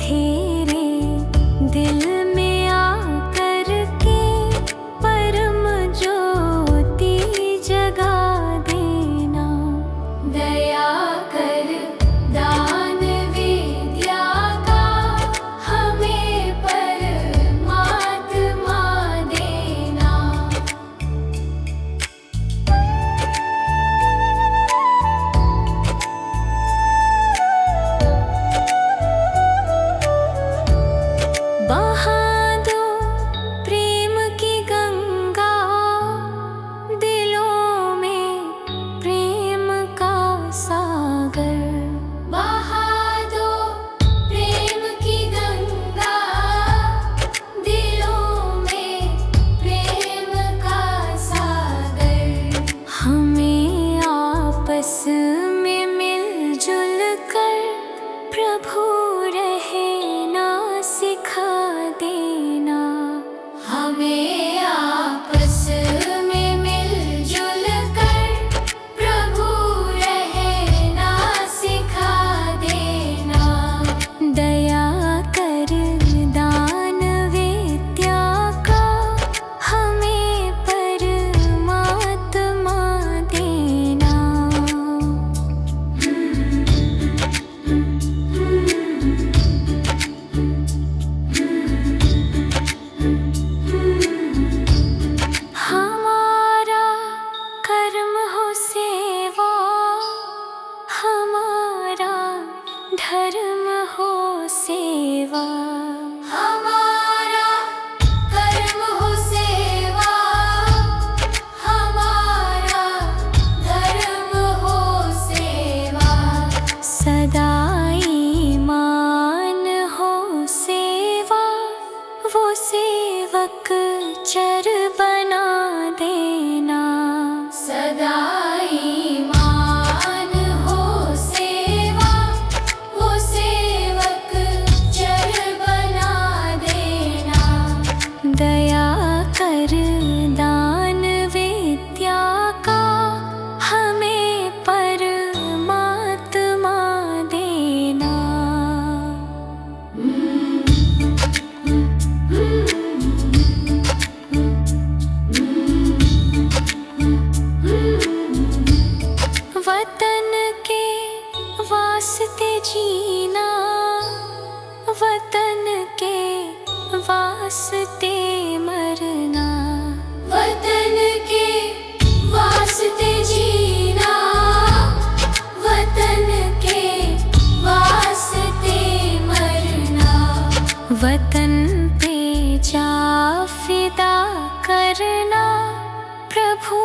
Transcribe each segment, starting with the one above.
अंधेरे दिल में आकर के परम ज्योति जगा देना। दया कर दान विद्या का हमें परमात्मा देना। बहा दो प्रेम की गंगा दिलों में प्रेम का सागर। बहा दो प्रेम की गंगा दिलों में प्रेम का सागर। हमें आपस में मिलजुल कर प्रभु रहना सिखा देना। हमें आपस में मिलजुल कर प्रभु रहना सिखा देना। दया कर दान विद्या का हमें परमात्मा देना। हमारा कर्म हो सेवा, हमारा धर्म हो सेवा। हमारा कर्म हो सेवा, हमारा धर्म हो सेवा। सदा ईमान हो सेवा, वो सेवक चर बना देना। सदा ईमान हो सेवा, वो सेवक चर बना देना। दया कर दान विद्या का हमें परमात्मा देना। वतन के वास्ते जीना, वतन के वास्ते मरना। वतन के वास्ते जीना, वतन के वास्ते मरना। वतन पे जा फिदा करना प्रभु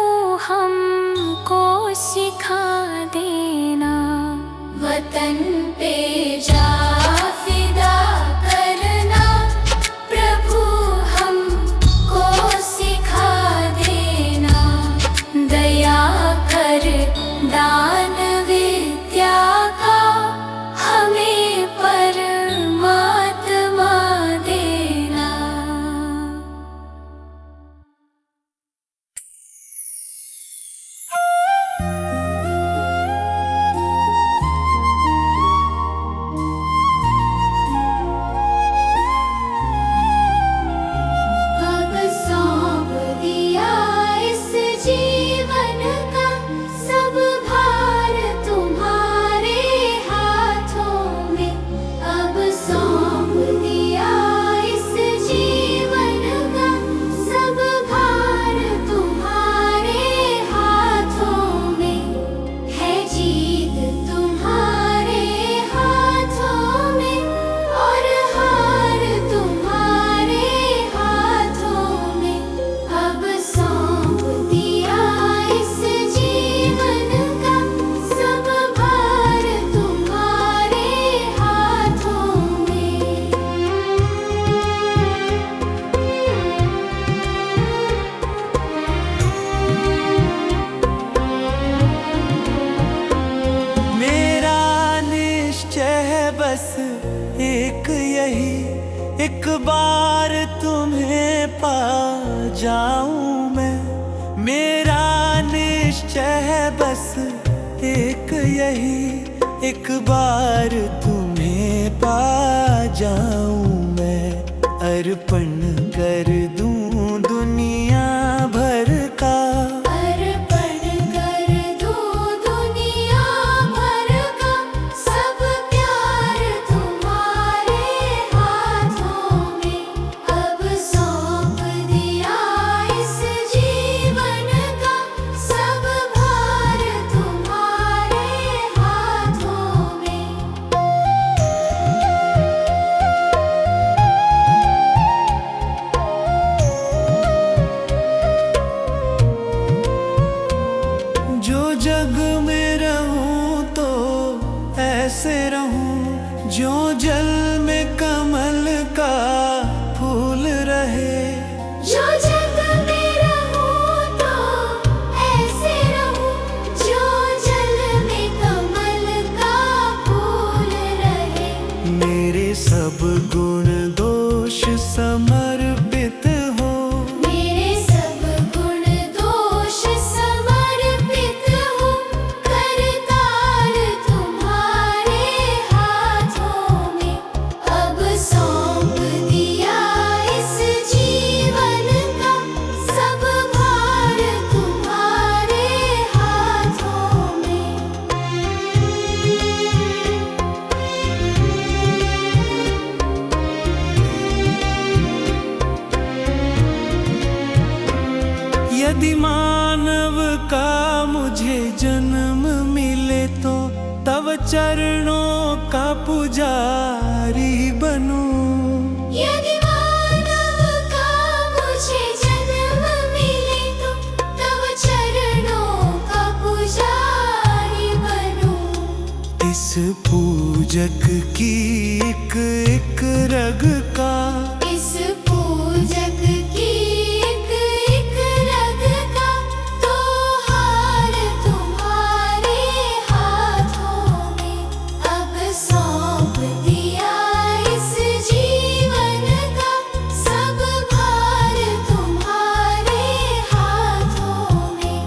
हमको सिखा देना। वतन पे जा फिदा करना प्रभु हमको सिखा देना। दया कर दान विद्या का हमें परमात्मा देना। अब सौंप दिया इस जीवन का सब भार तुम्हारे हाथों में। अब सौंप दिया इस जीवन का सब भार तुम्हारे हाथों में। है जीत तुम्हारे हाथों में और हार तुम्हारे हाथों में। अब सौंप दिया इस जीवन का सब भार तुम्हारे हाथों में। मेरा निश्चय है बस एक यही, एक बार तुम्हें पा जाऊं मैं। मेरा निश्चय है बस एक यही, एक बार तुम्हें पा जाऊं मैं, अर्पण कर दूं दुनिया भर का। अर्पण कर दूं दुनिया भर का, सब प्यार तुम्हारे हाथों में। अब सौंप दिया इस जीवन का, सब भार तुम्हारे हाथों में। जो जग में रहूं तो ऐसे रहूं, जो जल में कमल का फूल रहे। जो जग में रहूं तो ऐसे रहूं, जो जल में कमल का फूल रहे। मेरे सब गुण दोष समर्पित हो, मेरे सब गुण दोष समर्पित हो, करतार तुम्हारे हाथों में। अब सौंप दिया इस जीवन का, सब भार तुम्हारे हाथों में। यदि मानव का मुझे जन्म मिले तो तव चरणों का पुजारी बनूं। यदि मानव का मुझे जन्म मिले तो तव चरणों का पुजारी बनूं। इस पूजक की एक रग का, इस पूजक की एक रग का, तो हार तुम्हारे हाथों में। अब सौंप दिया इस जीवन का, सब भार तुम्हारे हाथों में।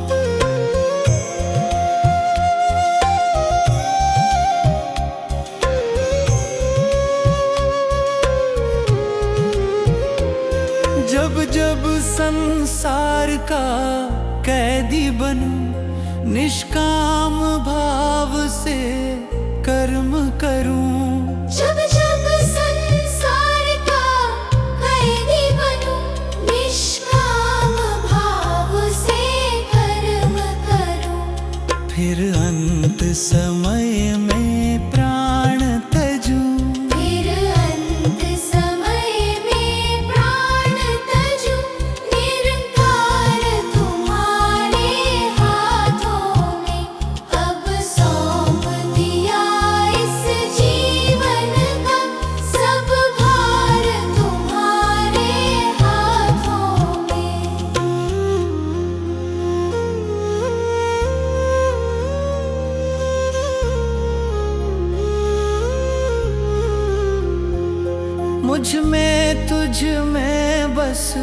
जब जब संसार का कैदी बनूं, निष्काम भाव से कर्म करूं। जब जब संसार का कैदी बनूं, निष्काम भाव से कर्म करूं। फिर अंत समय में प्राण तजूं। फिर अंत समय में प्राण तजूं, निरंकार तुम्हारे हाथों में। अब सौंप दिया इस जीवन का, सब भार तुम्हारे हाथों में। मुझ में तुझ में बस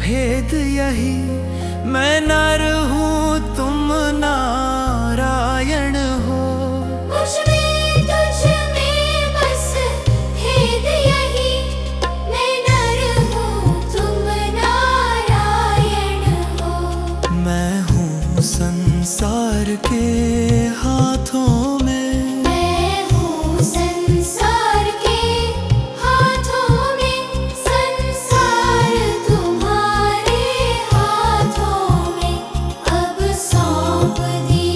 भेद यही, मैं नर हूँ तुम नारायण हो। मुझ में तुझ में बस भेद यही, मैं नर हूँ तुम नारायण हो। मैं हूँ संसार के हाथों में, मैं हूँ संसार के हाथों में। संसार तुम्हारे हाथों में। अब सौंप दिया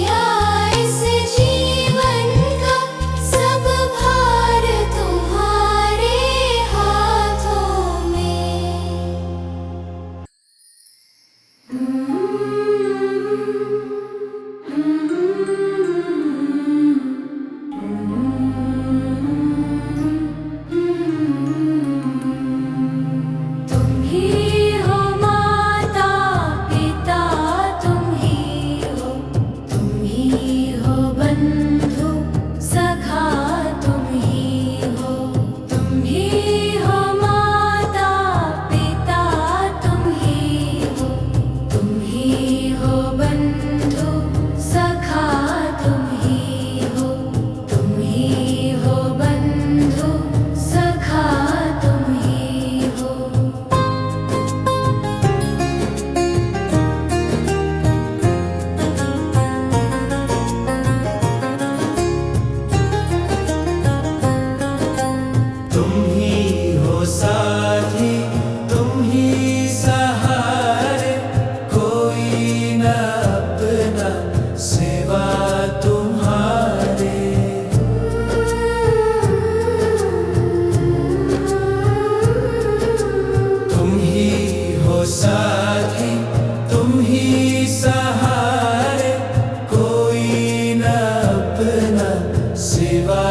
सिवा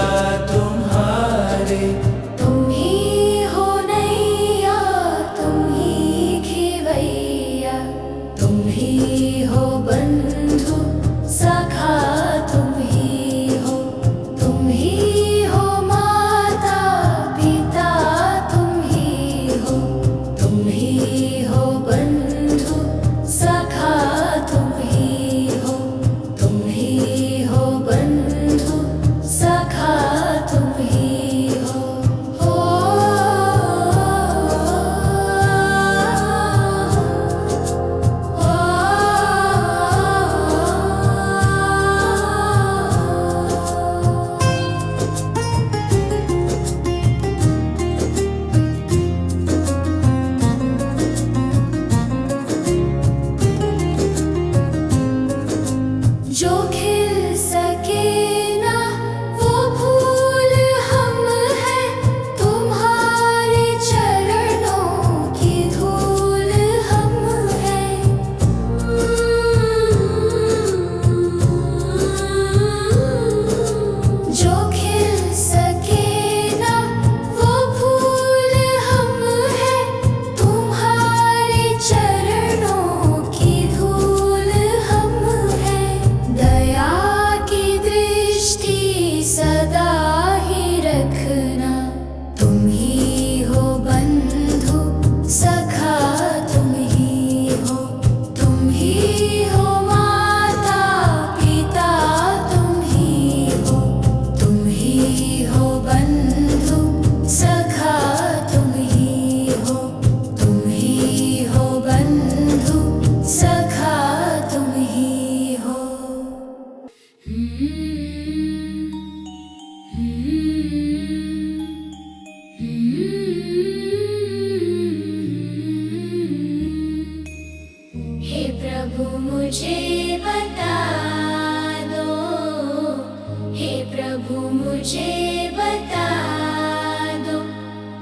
तुम्हारे। तुम ही हो नैया, तुम ही खेवैया, तुम ही हो बंधु सखा, तुम ही हो माता पिता, तुम ही हो बंधु सखा, तुम ही हो बंधु सखा, तुम ही हो। जो खिल सके ना वो फूल हम हैं, तुम्हारे चरणों की धूल हम हैं। जो खिल सके ना वो फूल हम हैं, तुम्हारे चरणों की धूल हम हैं। दया की दृष्टि सदा ही रखना, तुम ही हो बंधु सखा, तुम ही हो माता पिता, तुम ही हो बंधु सखा, तुम ही हो बंधु सखा, तुम ही हो। हे प्रभु मुझे बता दो, हे प्रभु मुझे बता दो,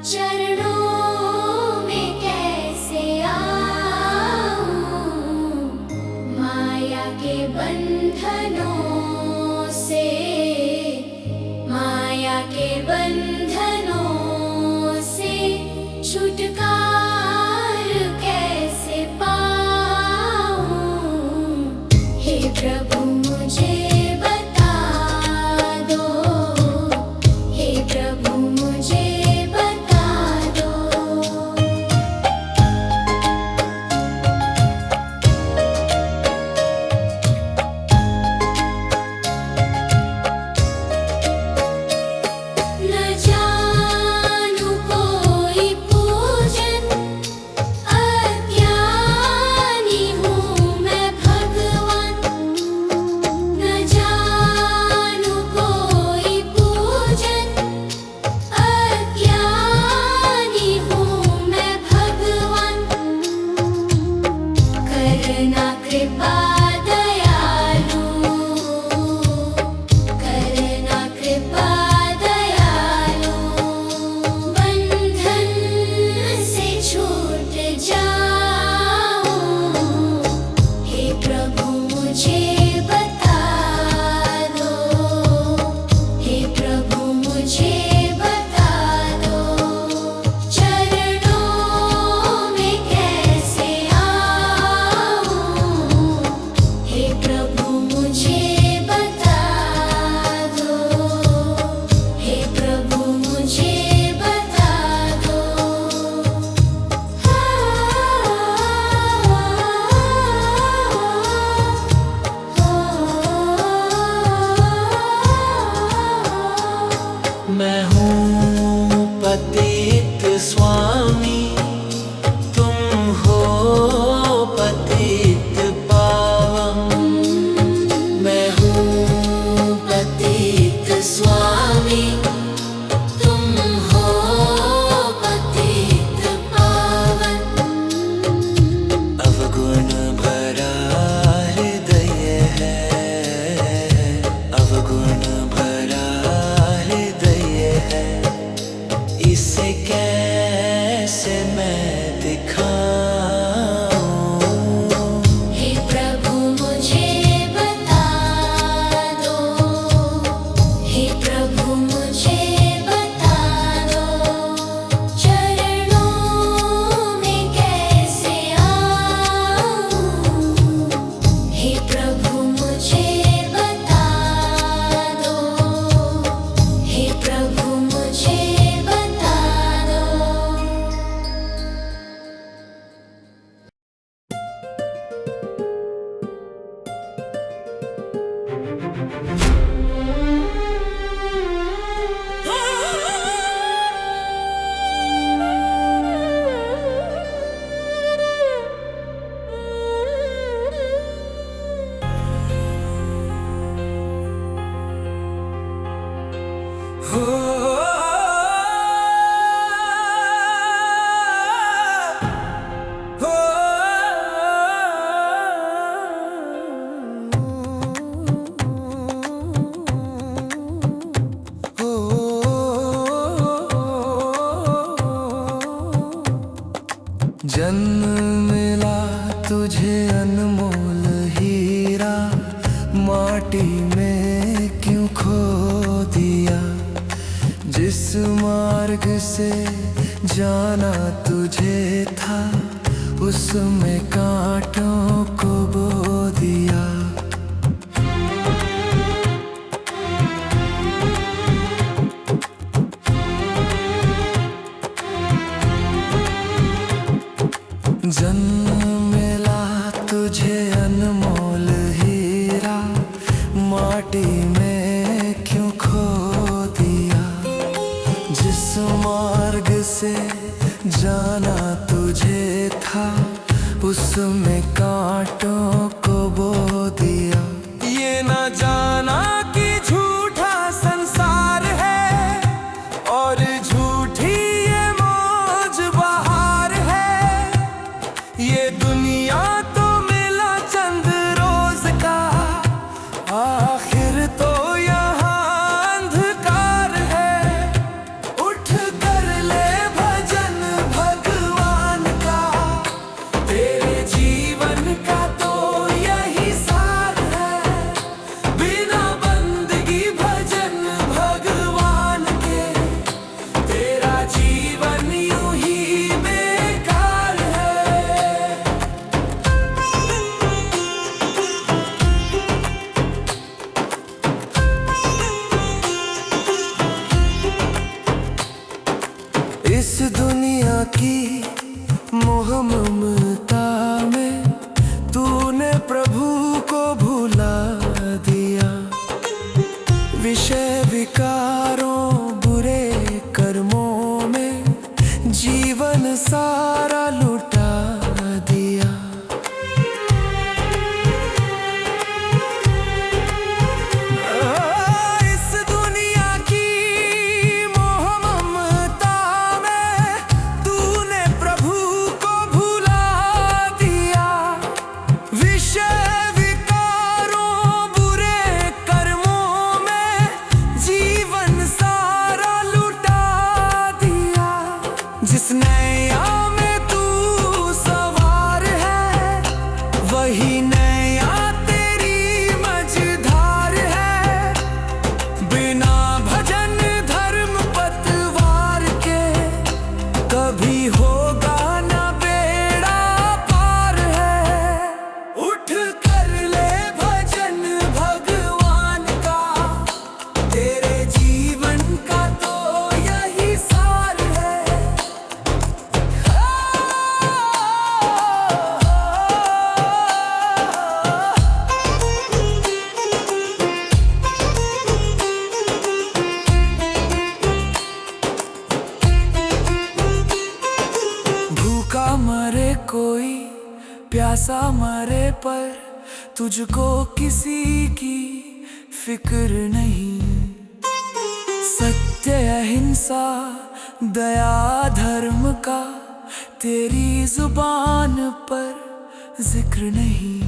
चरणों में कैसे आऊं, माया के बंधनों से, माया के बंधनों से छुटकार कैसे पाऊं। हे प्रभु मुझे बता दो, हे प्रभु मुझे बता दो। न जानू कोई पूजन, अज्ञानी हूँ मैं भगवान। न जानू कोई पूजन, अज्ञानी हूँ मैं भगवान। करना कृपा दयालु, करना कृपा दयालु, बंधन से छूट जाऊं। हे प्रभु मुझे बता दो, हे प्रभु मुझे बता दो, चरणों में कैसे आऊं। हे प्रभु मुझे बता दो, हे प्रभु मुझे बता दो। मैं हूँ पतित स्वामी, तुम हो पतित पावन। मैं हूँ पतित स्वामी, तुम हो पतित पावन। अवगुण भरा हृदय है, अवगुण भरा हृदय है, इसे कैसे मैं दिखाऊं। हे प्रभु मुझे बता दो, हे प्रभु जिस मार्ग से जाना तुझे था, उसमें कांटों को बो दिया। जन्म मिला तुझे अनमोल हीरा, माटी में क्यों खो दिया। जिस मार्ग से जाना तुझे था, उसमें कांटों को बो दिया। ये ना जाना कि झूठा संसार है और झूठी ये मौज बहार है। ये दुनिया तो मिला चंद रोज का, आखिर तो यहाँ अंधकार है। उठ कर ले भजन भगवान का, तेरे जीवन का तो यही सार है। बिना बंदगी भजन भगवान के, तेरा जीवन यूं ही बेकार है। इस दुनिया की मोह ममता में तूने प्रभु को भुला दिया। विषय विकारों बुरे कर्मों में जीवन सारा लुटा दिया। इस दुनिया की मोह ममता में तूने प्रभु को भुला दिया। विषय विकारों बुरे कर्मों में जीवन सारा लुटा दिया। जिस नैया में तू सवार है, वही नैया तेरी मझधार है। बिना भजन धर्म पतवार के कभी होगा ना बेड़ा पार है। उठ कर ले भजन भगवान का, तेरे जीवन का तो यही सार है। भूखा मरे कोई, प्यासा मरे, पर तुझको किसी की फिक्र नहीं। सत्य अहिंसा दया धर्म का तेरी जुबान पर जिक्र नहीं।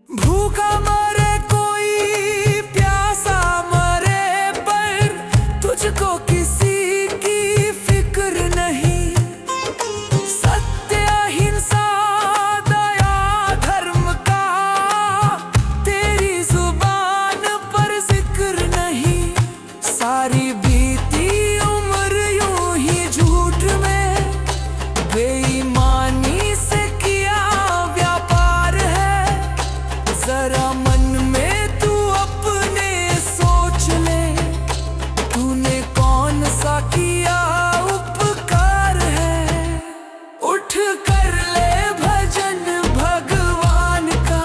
भूखा मरे कोई, प्यासा मरे, पर तुझको किसी की फिक्र नहीं। सत्य अहिंसा दया धर्म का तेरी जुबान पर जिक्र नहीं। सारी बीती उम्र यूं ही झूठ में बेईमानी से किया व्यापार है। जरा मन में तू अपने सोच ले, तूने कौन सा किया उपकार है। उठ कर ले भजन भगवान का,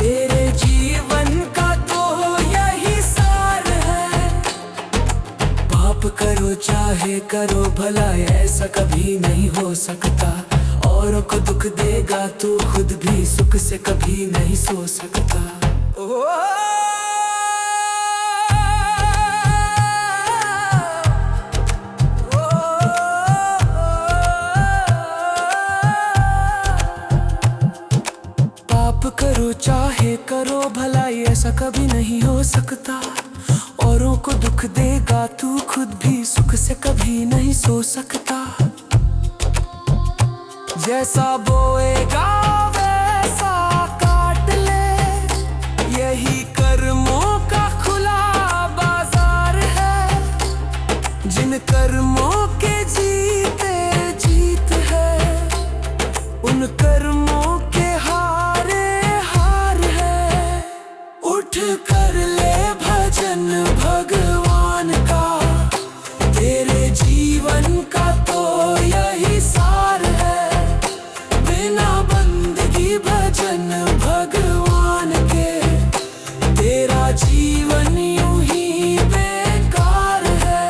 तेरे जीवन का तो यही सार है। पाप करो चाहे करो भला, ऐसा कभी नहीं हो सकता। औरों को दुख देगा तू खुद भी सुख से कभी नहीं सो सकता। पाप करो चाहे करो भला, ऐसा कभी नहीं हो सकता। औरों को दुख देगा तू खुद भी सुख से कभी नहीं सो सकता। जैसा बोएगा वैसा काट ले, यही कर्मों का खुला बाजार है। जिन कर्मों के जीते जीत है, उन कर्मों के हारे हार है। उठ कर ले भजन भगवान का, तेरे जीवन का तो यही सार है। बिना बंदगी भजन भगवान के, तेरा जीवन यूं ही बेकार है।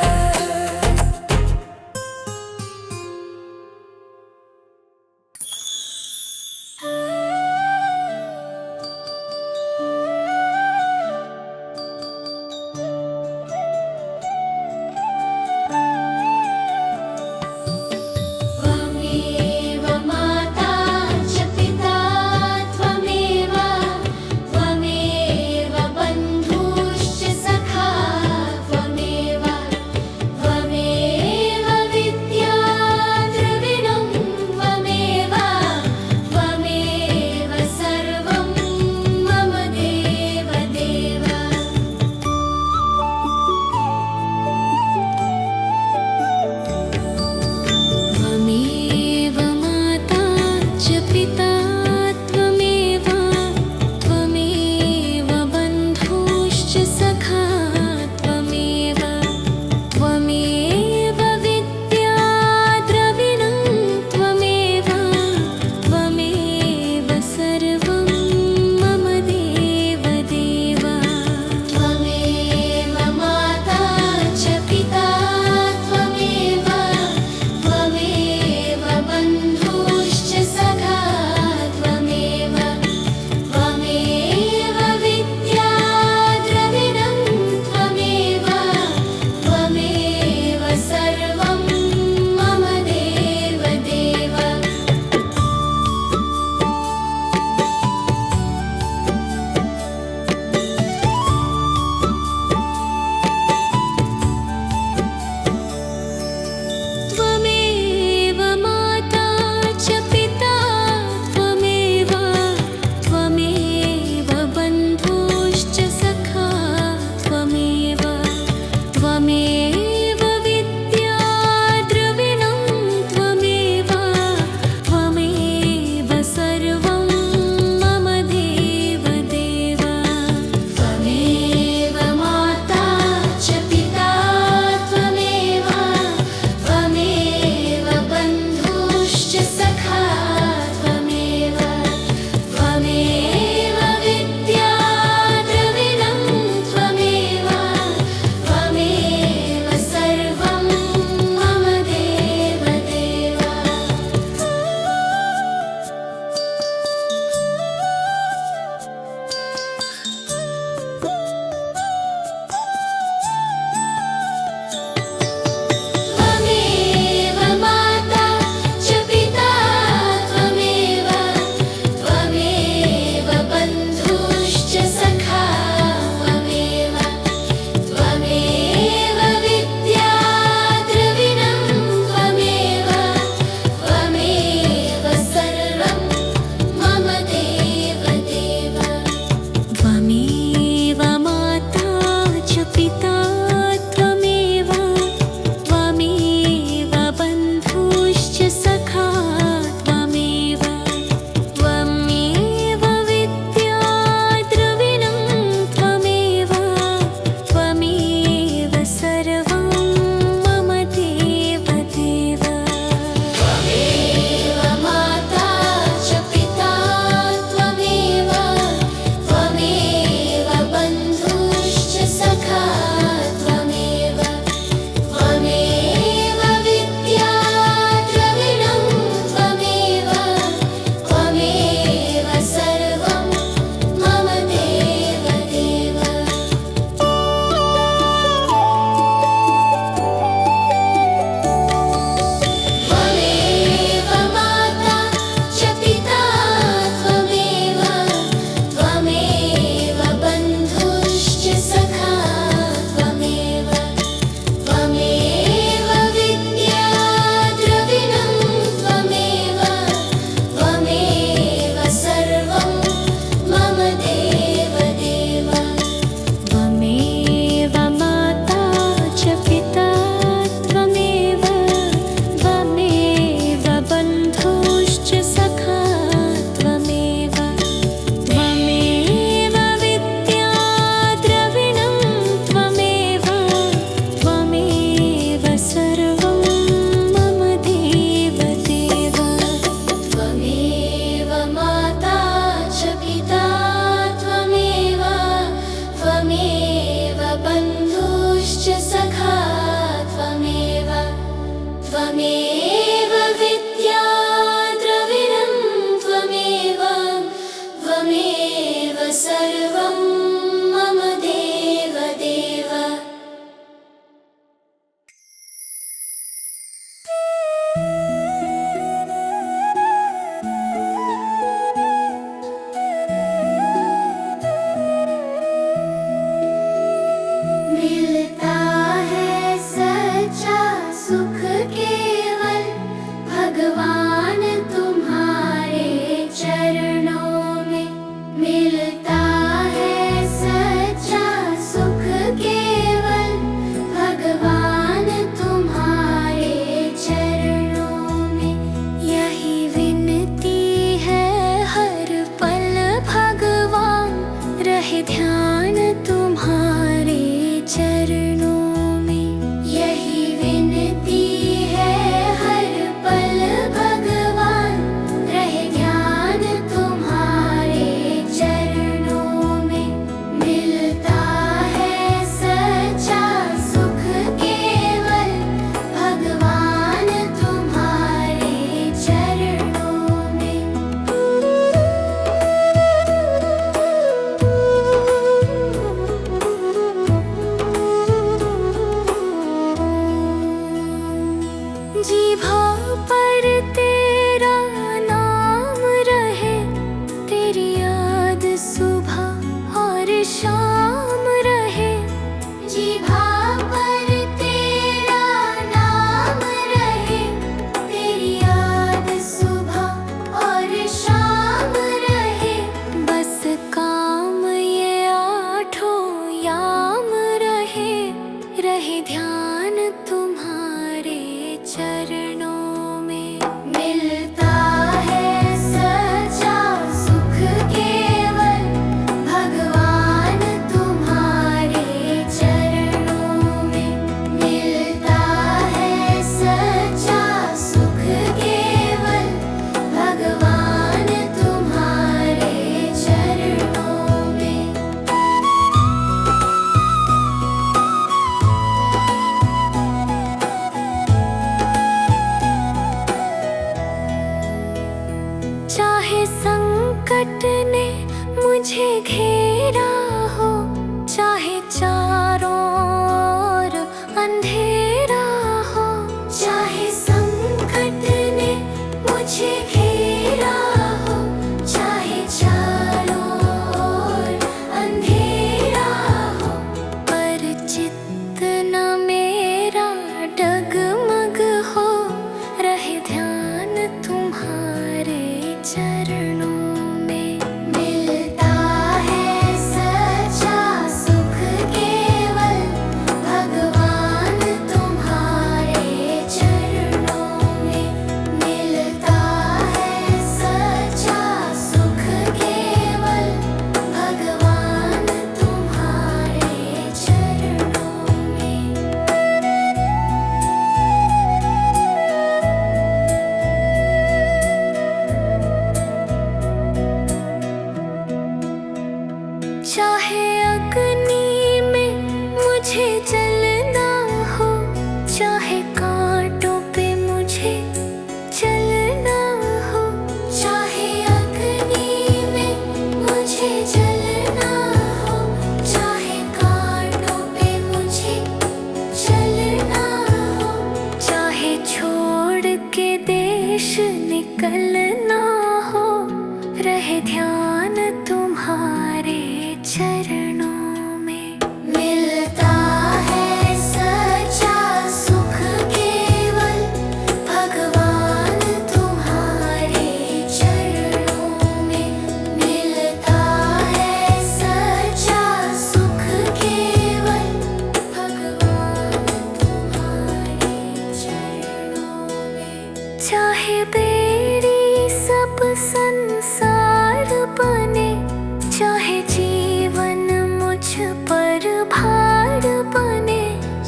जीभा पर तेरा नाम रहे, तेरी याद सुबह और शाम रहे। बस काम ये आठों याम रहे, रहे ध्यान तुम्हारे चरणों में। मिलता है सच्चा सुख केवल भगवान तुम्हारे चरणों में। मिलता है सच्चा सुख केवल भगवान तुम्हारे चरणों में। चाहे संकट ने मुझे घेरा हो, चाहे चारों ओर अंधेरा हो। चाहे संकट ने मुझे घेरा हो, चाहे चारों ओर अंधेरा हो। पर चित्त न मेरा डगमग हो, रहे ध्यान तुम्हारे चरणों में। मिलता है सच्चा सुख केवल भगवान तुम्हारे चरणों में। मिलता है सच्चा सुख केवल भगवान तुम्हारे चरणों में। चाहे अग्नि में मुझे जलना हो, चाहे कांटों पे मुझे चलना हो। चाहे अग्नि में मुझे जलना हो, चाहे कांटों पे मुझे चलना हो। चाहे छोड़ के देश निकलना हो, रहे ध्यान तुम्हारे चरणों में। मिलता है सच्चा सुख केवल भगवान तुम्हारे चरणों में। मिलता है सच्चा सुख केवल भगवान तुम्हारे चरणों में। चाहे बेड़ी सब संसार बने, चाहे जीवन मुझ पर भार बने।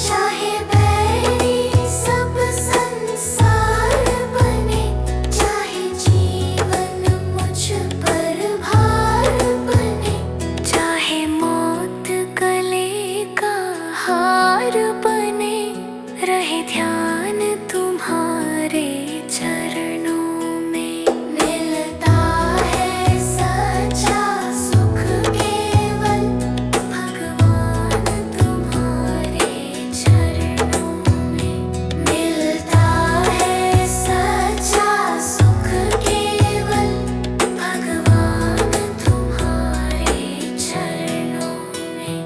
चाहे बैरी सब संसार बने, चाहे जीवन मुझ पर भार बने। चाहे मौत गले का हार बने, रहे ध्यान तुम्हारे चरणों में। मिलता है सच्चा सुख केवल भगवान तुम्हारे चरणों में। मिलता है सच्चा सुख केवल भगवान तुम्हारे चरणों में।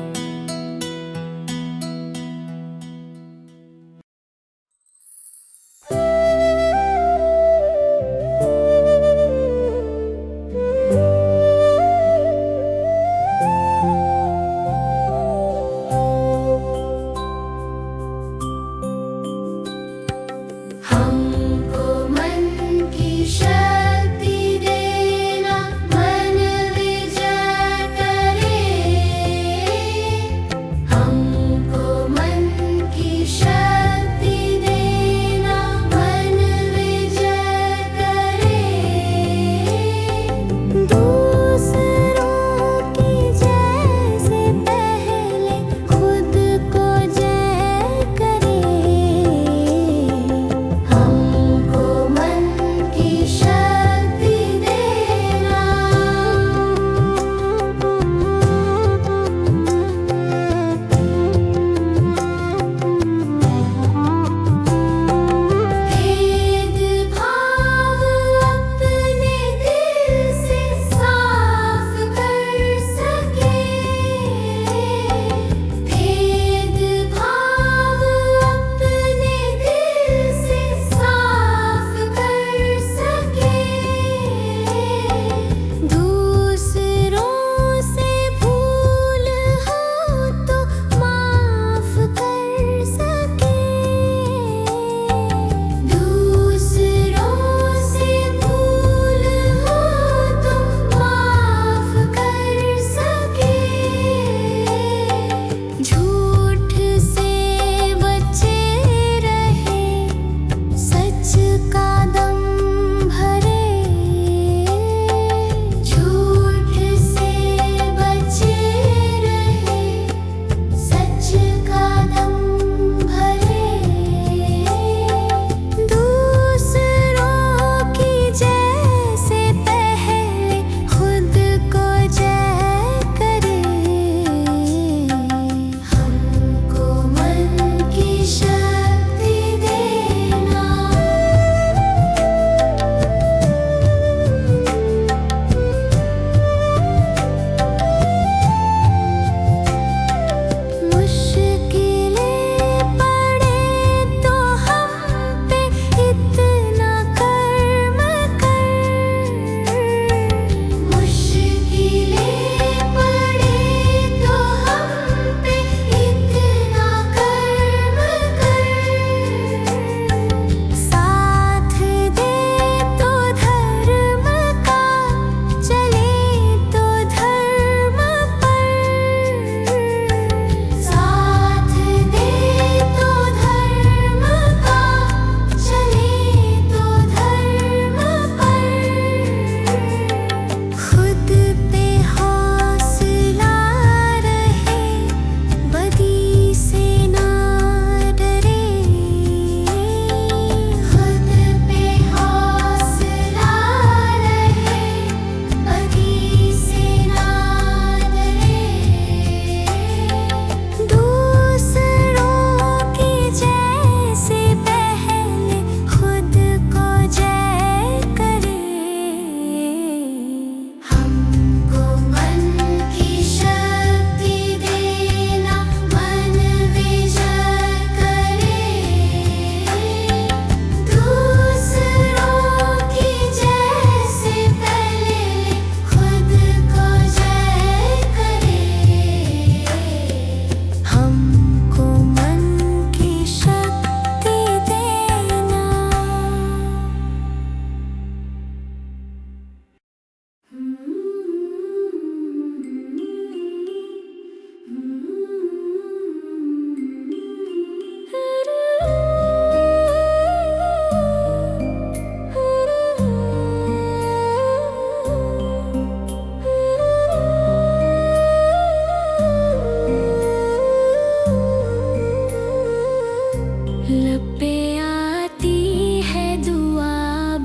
लब पे आती है दुआ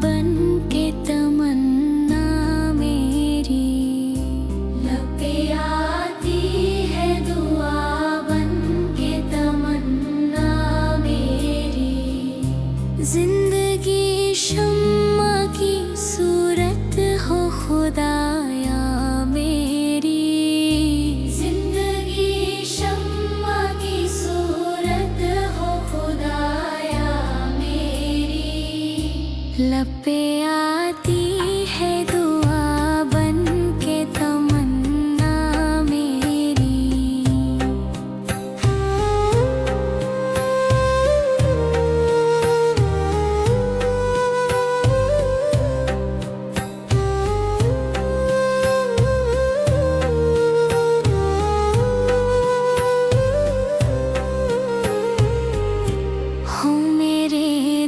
बन के तमन्ना मेरी, लब पे आती है दुआ बन के तमन्ना मेरी। जिंदगी शम्मा की सूरत हो खुदाया मेरी, जिंदगी शम्मा की सूरत हो खुदाया मेरी। लब पे आती है दुआ बन के तमन्ना मेरी। हो मेरे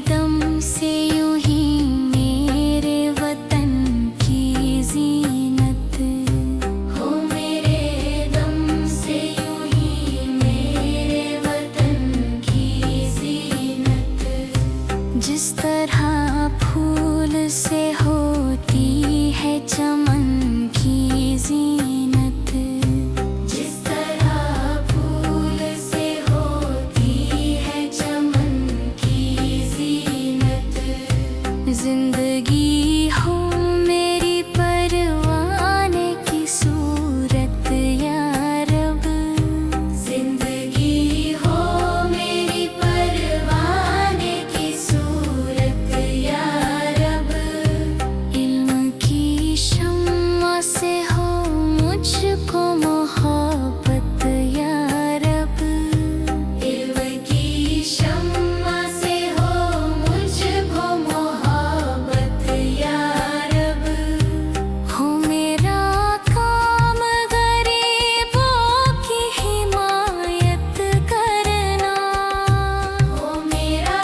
दम से यूं ही मेरे वतन की जीनत, हो मेरे दम से यूं ही मेरे वतन की जीनत। जिस तरह फूल से होती है चमन की जीनत, जिस तरह फूल से होती है चमन की जीनत। जिंदगी हो मेरी परवाने की सूरत या रब, जिंदगी हो मेरी परवाने की सूरत या रब। इल्म की शम्मा से हो मुझको मोहब्बत या रब, इल्म की शम्मा से हो मुझको मोहब्बत या रब। हो मेरा काम गरीबों की हिमायत करना, हो मेरा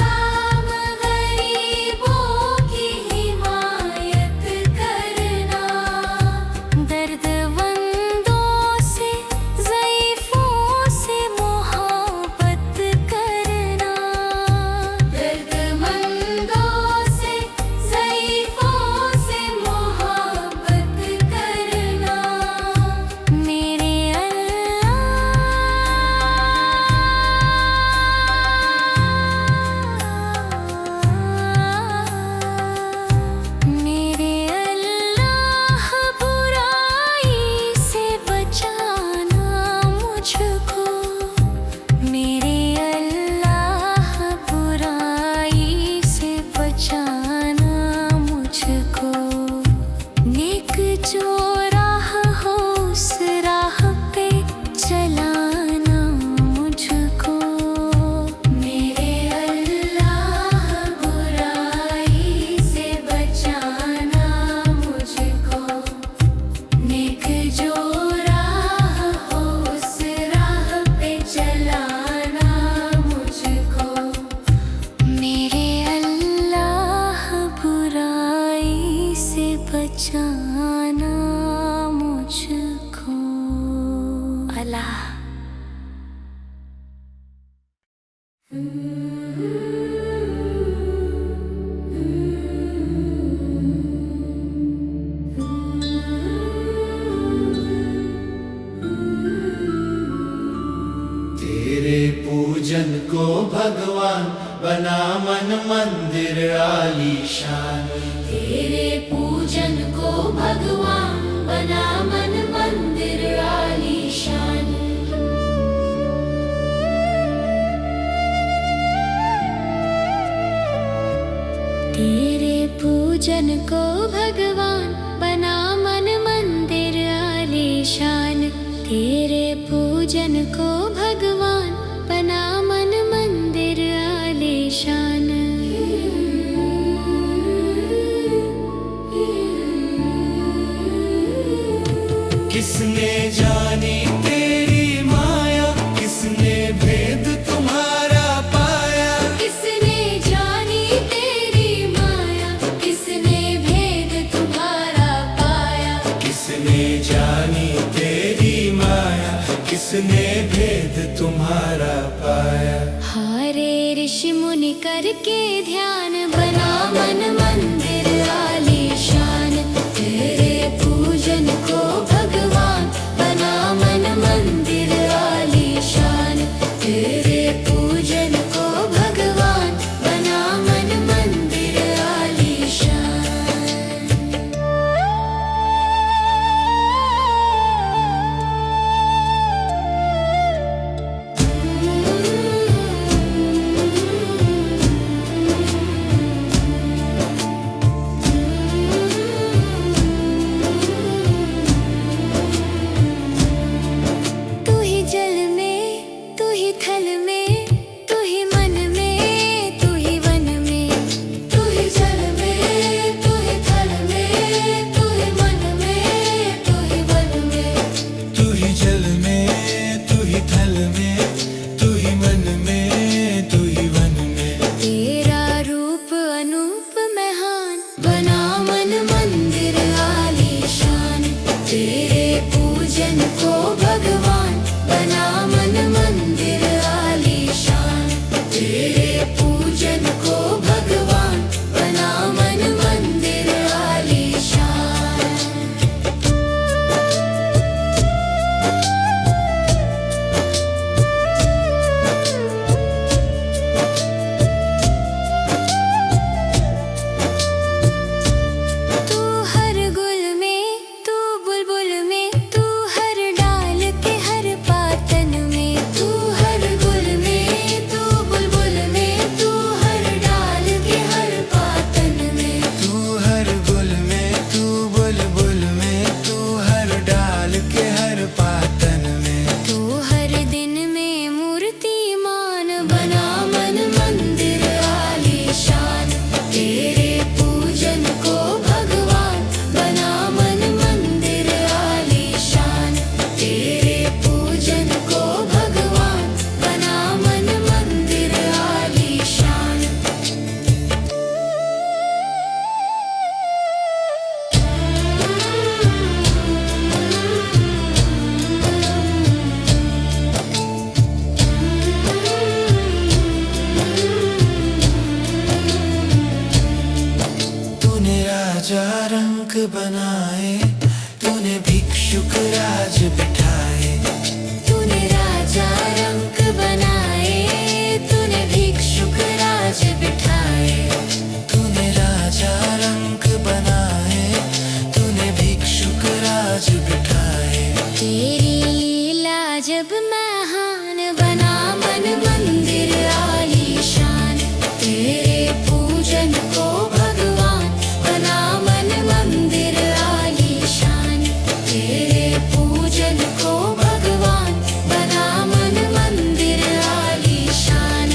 काम गरीबों की हिमायत करना। दर्दमंदों से ज़ईफ़ों से मोहब्बत करना, दर्दमंदों से ज़ईफ़ों से मोहब्बत करना। मेरे अल्लाह बुराई से बचाना मुझको, मेरे अल्लाह बुराई से बचाना मुझको। नेक जो राह हो उस राह पे चलाना मुझको, मेरे अल्लाह बुराई से बचाना मुझको। नेक जो राह हो उस राह पे चलाना मुझको, मेरे अल्लाह बुराई से बचाना मुझको। अल्लाह। तेरे पूजन को भगवान बना मन मंदिर आलीशान, तेरे पूजन को भगवान बना मन मंदिर आलीशान। तेरे पूजन को भगवान बना मन मंदिर आलीशान, तेरे पूजन को भगवान बना मन मंदिर आलीशान। किसने जानी तेरी माया, किसने भेद तुम्हारा पाया, किसने जानी तेरी माया, किसने भेद तुम्हारा पाया। किसने जानी तेरी माया, किसने भेद तुम्हारा पाया। हारे के ध्यान बना मन मंदिर आलीशान तेरे पूजन को भगवान बना मन मंदिर आलीशान तेरे पूजन को भगवान बना मन मंदिर आलीशान। तू ही जल में तू ही थल में तू ही मन में तू ही वन में तू ही जल में तू ही थल में तू ही मन में तू ही वन में तू ही जल में तू ही थल में तू ही मन में तू ही वन में तेरा रूप अनूप महान बना मन मंदिर आलीशान तेरे पूजन को भगवान बना मन मंदिर आलीशान तेरे पूजन को भगवान बना मन मंदिर आलीशान। तू हर गुल में तू बुलबुल में तू हर डाल के हर पातन में तू हर गुल में तू बुलबुल में तू हर डाल के हर पातन में तू हर गुल में तू बुलबुल में तू हर डाल के हर पातन में तू हर दिन में मूर्तिमान बना मन मंदिर आलीशान तेरे पूजन को भगवान बना मन मंदिर आलीशान तेरे पूजन को भगवान बना मन मंदिर आलीशान। तूने राजा रंक बनाए तूने भिक्षुक राज बिठाए तूने राजा रंक बनाए तूने भिक्षुक राज बिठाए तूने राजा रंक बनाए तूने भिक्षुक राज बिठाए तेरी लीला जब महान बना मन मंदिर आलीशान तेरे पूजन को भगवान बना मन मंदिर आलीशान तेरे पूजन को भगवान बना मन मंदिर आलीशान।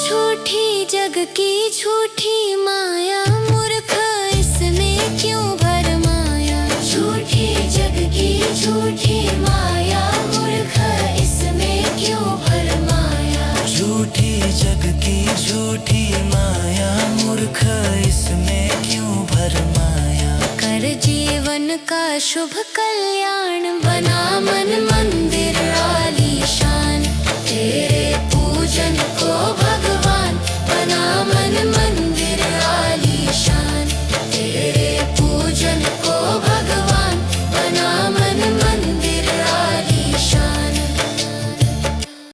झूठी जग की झूठी माया मूर्ख इसमें क्यों भरमाया झूठी जग की झूठी माया मूर्ख इसमें क्यों भरमाया झूठी जग की झूठी माया मूर्ख इसमें क्यों भरमाया कर जीवन का शुभ कल्याण बना मन